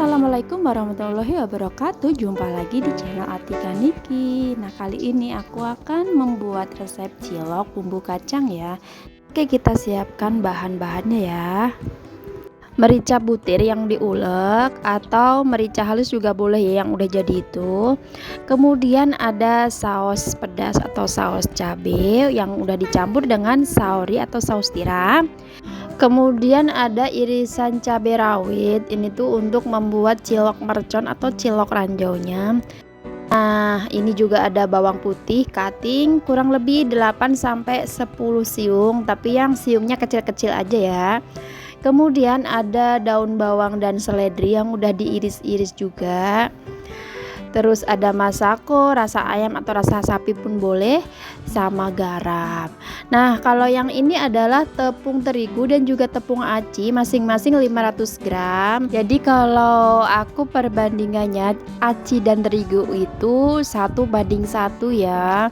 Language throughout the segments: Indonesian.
Assalamualaikum warahmatullahi wabarakatuh. Jumpa lagi di channel Atika Niki. Nah, kali ini aku akan membuat resep cilok bumbu kacang ya. Oke, kita siapkan bahan-bahannya ya. Merica butir yang diulek atau merica halus juga boleh ya, yang udah jadi itu. Kemudian ada saus pedas atau saus cabai yang udah dicampur dengan saori atau saus tiram. Kemudian ada irisan cabai rawit, ini tuh untuk membuat cilok mercon atau cilok ranjaunya. Nah, ini juga ada bawang putih cutting kurang lebih 8 sampai 10 siung, tapi yang siungnya kecil-kecil aja ya. Kemudian ada daun bawang dan seledri yang udah diiris-iris juga. Terus ada masako, rasa ayam atau rasa sapi pun boleh, sama garam. Nah, kalau yang ini adalah tepung terigu dan juga tepung aci, masing-masing 500 gram. Jadi kalau aku perbandingannya aci dan terigu itu 1:1 ya.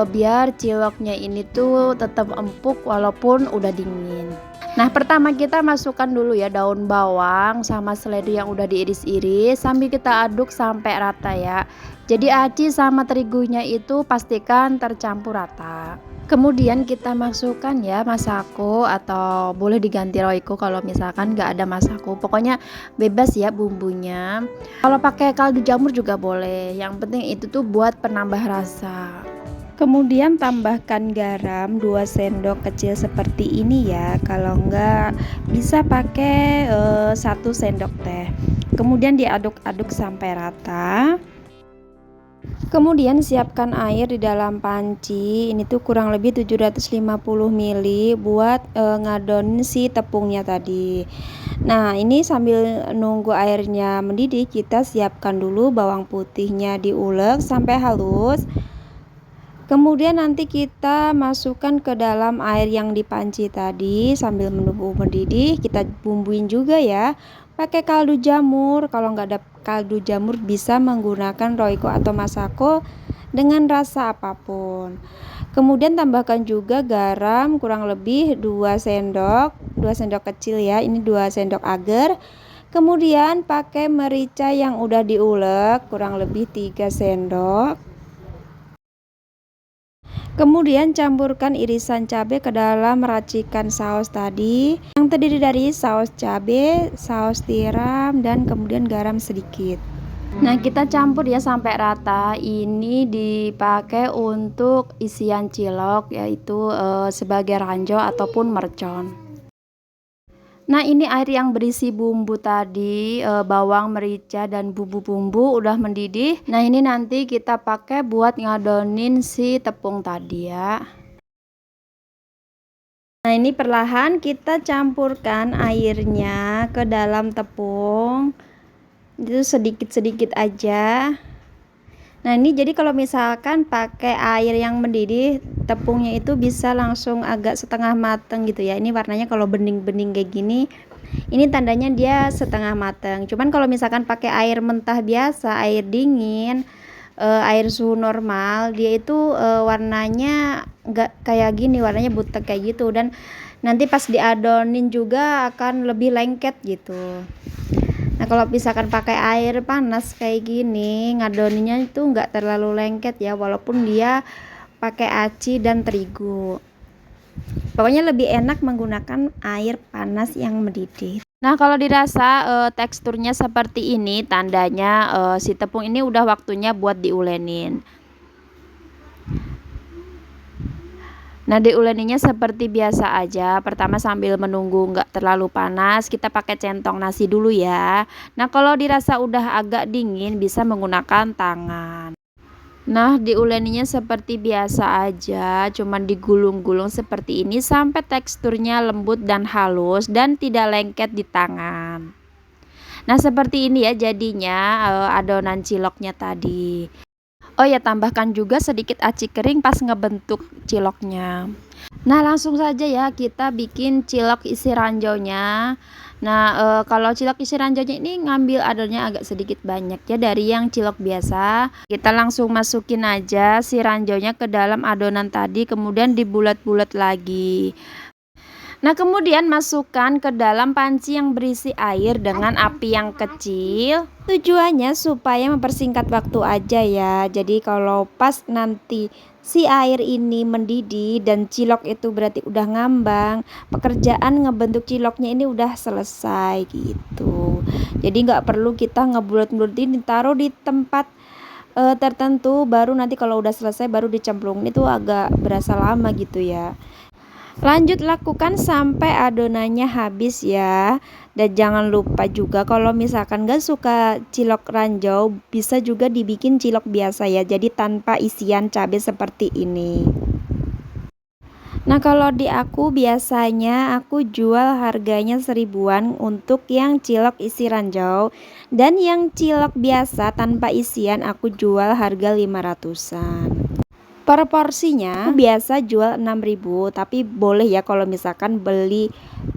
Biar ciloknya ini tuh tetap empuk walaupun udah dingin. Nah, pertama kita masukkan dulu ya daun bawang sama seledri yang udah diiris-iris sambil kita aduk sampai rata ya. Jadi aci sama terigunya itu pastikan tercampur rata. Kemudian kita masukkan ya masako atau boleh diganti roiko kalau misalkan nggak ada masako. Pokoknya bebas ya bumbunya. Kalau pakai kaldu jamur juga boleh. Yang penting itu tuh buat penambah rasa. Kemudian tambahkan garam 2 sendok kecil seperti ini ya. Kalau enggak bisa pakai 1 sendok teh. Kemudian diaduk-aduk sampai rata. Kemudian siapkan air di dalam panci. Ini tuh kurang lebih 750 ml buat ngadonin si tepungnya tadi. Nah, ini sambil nunggu airnya mendidih, kita siapkan dulu bawang putihnya diulek sampai halus. Kemudian nanti kita masukkan ke dalam air yang dipanci tadi sambil menunggu mendidih. Kita bumbuin juga ya pakai kaldu jamur. Kalau nggak ada kaldu jamur bisa menggunakan roiko atau masako dengan rasa apapun. Kemudian tambahkan juga garam kurang lebih 2 sendok kecil ya. Ini 2 sendok agar. Kemudian pakai merica yang udah diulek kurang lebih 3 sendok. Kemudian campurkan irisan cabai ke dalam racikan saus tadi yang terdiri dari saus cabai, saus tiram, dan kemudian garam sedikit. Nah, kita campur ya sampai rata. Ini dipakai untuk isian cilok yaitu sebagai ranjau ataupun mercon. Nah, ini air yang berisi bumbu tadi, bawang, merica, dan bumbu-bumbu udah mendidih. Nah, ini nanti kita pakai buat ngadonin si tepung tadi ya. Nah, ini perlahan kita campurkan airnya ke dalam tepung. Itu sedikit-sedikit aja. Nah, ini jadi kalau misalkan pakai air yang mendidih, tepungnya itu bisa langsung agak setengah mateng gitu ya. Ini warnanya kalau bening-bening kayak gini, ini tandanya dia setengah mateng. Cuman kalau misalkan pakai air mentah biasa, air dingin, air suhu normal, dia itu warnanya nggak kayak gini, warnanya butek kayak gitu. Dan nanti pas diadonin juga akan lebih lengket gitu. Nah, kalau misalkan pakai air panas kayak gini, ngadoninnya itu nggak terlalu lengket ya, walaupun dia pakai aci dan terigu. Pokoknya lebih enak menggunakan air panas yang mendidih. Nah, kalau dirasa teksturnya seperti ini, tandanya si tepung ini udah waktunya buat diulenin. Nah, diuleninya seperti biasa aja. Pertama sambil menunggu nggak terlalu panas, kita pakai centong nasi dulu ya. Nah, kalau dirasa udah agak dingin, bisa menggunakan tangan. Nah, diuleninya seperti biasa aja, cuman digulung-gulung seperti ini sampai teksturnya lembut dan halus dan tidak lengket di tangan. Nah, seperti ini ya jadinya adonan ciloknya tadi. Oh ya, tambahkan juga sedikit aci kering pas ngebentuk ciloknya. Nah, langsung saja ya kita bikin cilok isi ranjaunya. Nah, kalau cilok isi ranjaunya ini ngambil adonannya agak sedikit banyak ya dari yang cilok biasa. Kita langsung masukin aja si ranjaunya ke dalam adonan tadi, kemudian dibulat-bulat lagi. Nah, kemudian masukkan ke dalam panci yang berisi air dengan api yang kecil. Tujuannya supaya mempersingkat waktu aja ya. Jadi kalau pas nanti si air ini mendidih dan cilok itu berarti udah ngambang, pekerjaan ngebentuk ciloknya ini udah selesai gitu. Jadi nggak perlu kita ngebulut-bulutin, ditaruh di tempat tertentu, baru nanti kalau udah selesai baru dicemplungin, itu agak berasa lama gitu ya. Lanjut lakukan sampai adonannya habis ya. Dan jangan lupa juga kalau misalkan gak suka cilok ranjau, bisa juga dibikin cilok biasa ya. Jadi tanpa isian cabai seperti ini. Nah, kalau di aku biasanya aku jual harganya 1000-an untuk yang cilok isi ranjau, dan yang cilok biasa tanpa isian aku jual harga 500-an. Per porsinya biasa jual 6.000, tapi boleh ya kalau misalkan beli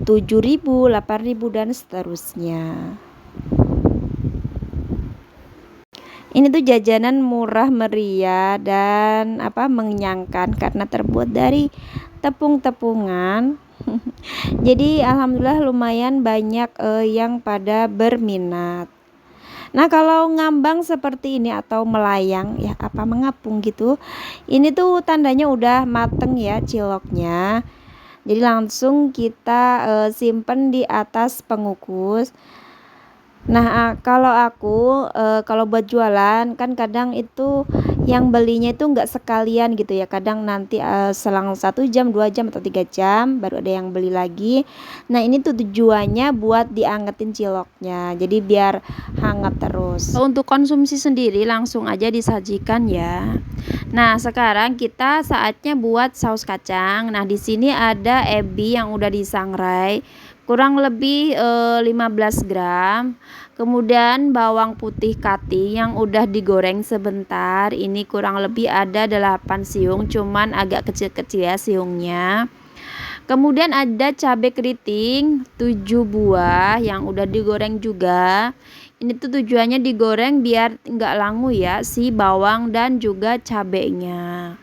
7.000, 8.000 dan seterusnya. Ini tuh jajanan murah meriah dan mengenyangkan karena terbuat dari tepung-tepungan. Jadi alhamdulillah lumayan banyak yang pada berminat. Nah, kalau ngambang seperti ini atau melayang ya, mengapung gitu, ini tuh tandanya udah mateng ya ciloknya. Jadi langsung kita simpen di atas pengukus. Nah, kalau aku kalau buat jualan kan kadang itu yang belinya itu nggak sekalian gitu ya, kadang nanti selang 1 jam 2 jam atau 3 jam baru ada yang beli lagi. Nah, ini tuh tujuannya buat diangetin ciloknya, jadi biar hangat terus. Untuk konsumsi sendiri langsung aja disajikan ya. Nah, sekarang kita saatnya buat saus kacang. Nah, di sini ada ebi yang udah disangrai kurang lebih 15 gram. Kemudian bawang putih kati yang udah digoreng sebentar, ini kurang lebih ada 8 siung, cuman agak kecil-kecil ya siungnya. Kemudian ada cabai keriting 7 buah yang udah digoreng juga. Ini tuh tujuannya digoreng biar nggak langu ya si bawang dan juga cabenya.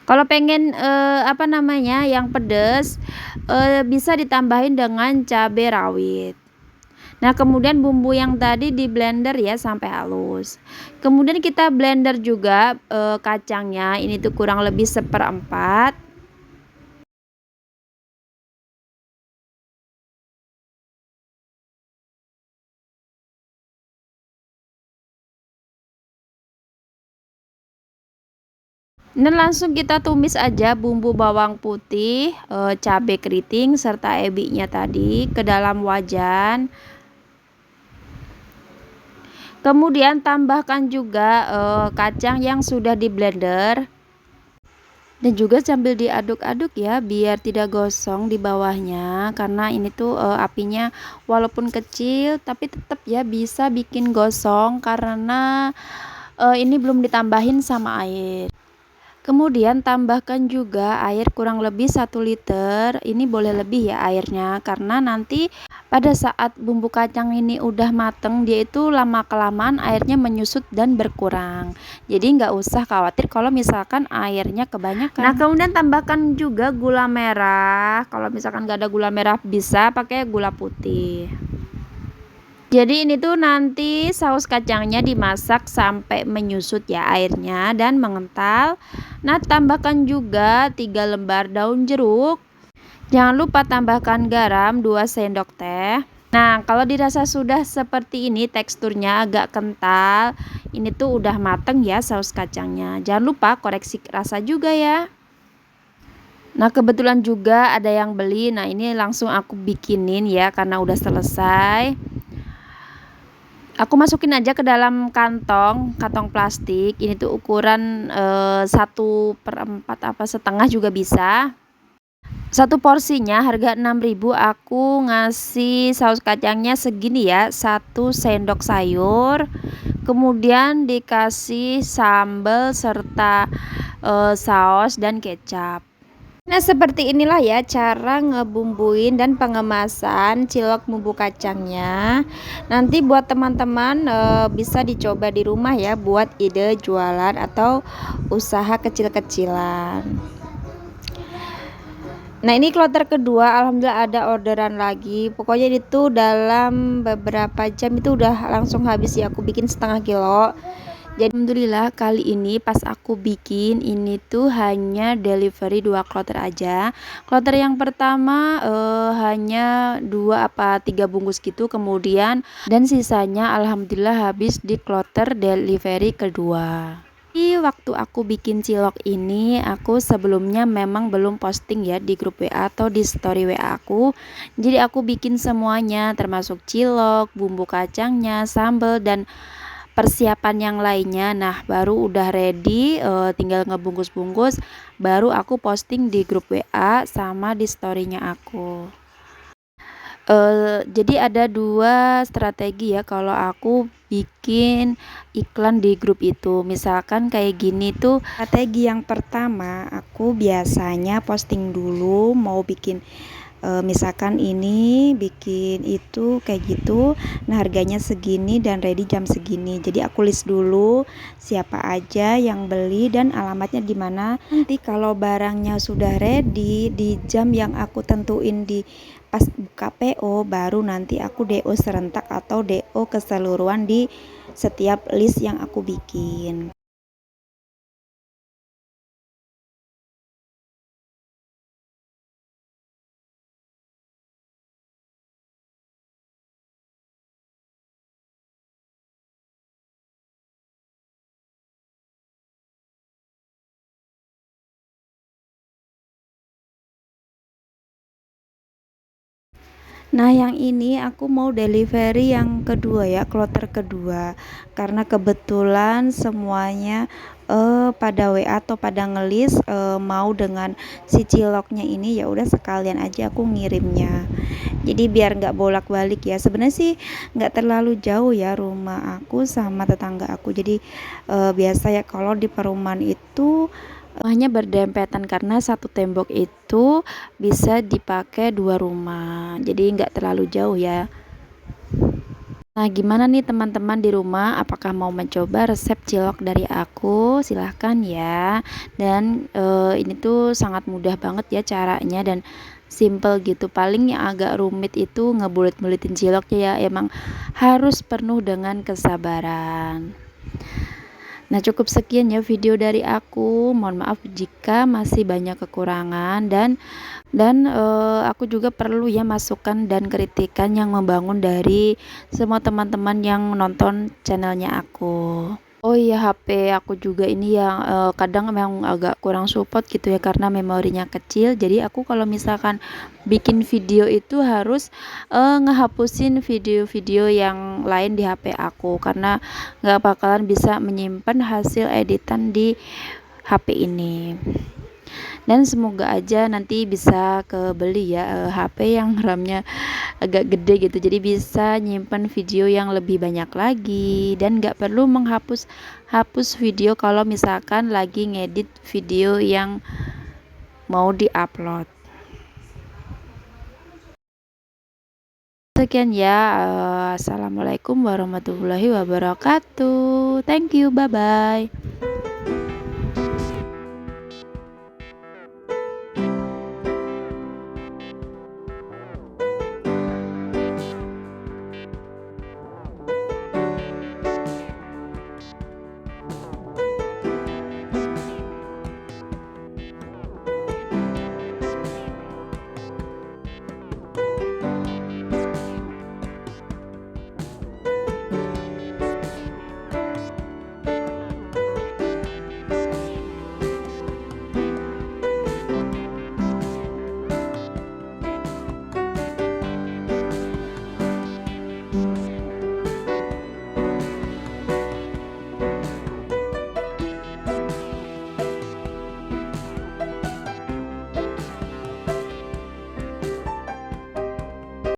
Kalau pengen yang pedes, bisa ditambahin dengan cabai rawit. Nah, kemudian bumbu yang tadi di blender ya sampai halus. Kemudian kita blender juga kacangnya, ini tuh kurang lebih 1/4. Dan langsung kita tumis aja bumbu bawang putih, cabai keriting serta ebinya tadi ke dalam wajan. Kemudian tambahkan juga kacang yang sudah di blender. Dan juga sambil diaduk-aduk ya biar tidak gosong di bawahnya, karena ini tuh apinya walaupun kecil tapi tetap ya bisa bikin gosong karena ini belum ditambahin sama air. Kemudian tambahkan juga air kurang lebih 1 liter. Ini boleh lebih ya airnya, karena nanti pada saat bumbu kacang ini udah mateng, dia itu lama kelamaan airnya menyusut dan berkurang. Jadi nggak usah khawatir kalau misalkan airnya kebanyakan. Nah, kemudian tambahkan juga gula merah. Kalau misalkan nggak ada gula merah bisa pakai gula putih. Jadi ini tuh nanti saus kacangnya dimasak sampai menyusut ya airnya dan mengental. Nah, tambahkan juga 3 lembar daun jeruk. Jangan lupa tambahkan garam 2 sendok teh. Nah, kalau dirasa sudah seperti ini teksturnya agak kental, ini tuh udah mateng ya saus kacangnya. Jangan lupa koreksi rasa juga ya. Nah, kebetulan juga ada yang beli. Nah, ini langsung aku bikinin ya karena udah selesai. Aku masukin aja ke dalam kantong plastik. Ini tuh ukuran 1/4 setengah juga bisa. Satu porsinya harga 6.000, aku ngasih saus kacangnya segini ya, 1 sendok sayur. Kemudian dikasih sambal serta saus dan kecap. Nah, seperti inilah ya cara ngebumbuin dan pengemasan cilok bumbu kacangnya. Nanti buat teman-teman bisa dicoba di rumah ya buat ide jualan atau usaha kecil-kecilan. Nah, ini kloter kedua, alhamdulillah ada orderan lagi. Pokoknya itu dalam beberapa jam itu udah langsung habis ya, aku bikin setengah kilo. Jadi alhamdulillah kali ini pas aku bikin ini tuh hanya delivery 2 kloter aja. Kloter yang pertama hanya 2 apa 3 bungkus gitu, kemudian dan sisanya alhamdulillah habis di kloter delivery kedua. Di waktu aku bikin cilok ini, aku sebelumnya memang belum posting ya di grup WA atau di story WA aku. Jadi aku bikin semuanya termasuk cilok, bumbu kacangnya, sambal dan persiapan yang lainnya. Nah, baru udah ready, tinggal ngebungkus-bungkus, baru aku posting di grup WA sama di storynya aku. Jadi ada 2 strategi ya kalau aku bikin iklan di grup itu. Misalkan kayak gini tuh, strategi yang pertama aku biasanya posting dulu mau bikin misalkan ini bikin itu kayak gitu, nah harganya segini dan ready jam segini. Jadi aku list dulu siapa aja yang beli dan alamatnya di mana. Nanti kalau barangnya sudah ready di jam yang aku tentuin di pas buka PO, baru nanti aku DO serentak atau DO keseluruhan di setiap list yang aku bikin. Nah, yang ini aku mau delivery yang kedua ya, kloter kedua. Karena kebetulan semuanya pada WA atau pada ngelis mau dengan si ciloknya ini, ya udah sekalian aja aku ngirimnya. Jadi biar nggak bolak-balik ya. Sebenarnya sih nggak terlalu jauh ya rumah aku sama tetangga aku. Jadi biasa ya kalau di perumahan itu rumahnya berdempetan karena satu tembok itu bisa dipakai 2 rumah. Jadi nggak terlalu jauh ya. Nah, gimana nih teman-teman di rumah? Apakah mau mencoba resep cilok dari aku? Silahkan ya. Dan ini tuh sangat mudah banget ya caranya dan simple gitu. Paling yang agak rumit itu ngebulet-buletin ciloknya ya. Emang harus penuh dengan kesabaran. Nah, cukup sekian ya video dari aku. Mohon maaf jika masih banyak kekurangan dan aku juga perlu ya masukan dan kritikan yang membangun dari semua teman-teman yang nonton channelnya aku. Oh iya, HP aku juga ini yang kadang memang agak kurang support gitu ya karena memorinya kecil. Jadi aku kalau misalkan bikin video itu harus ngehapusin video-video yang lain di HP aku karena nggak bakalan bisa menyimpan hasil editan di HP ini. Dan semoga aja nanti bisa kebeli ya HP yang RAM-nya agak gede gitu, jadi bisa nyimpan video yang lebih banyak lagi dan nggak perlu hapus video kalau misalkan lagi ngedit video yang mau diupload. Sekian ya, assalamualaikum warahmatullahi wabarakatuh. Thank you, bye bye.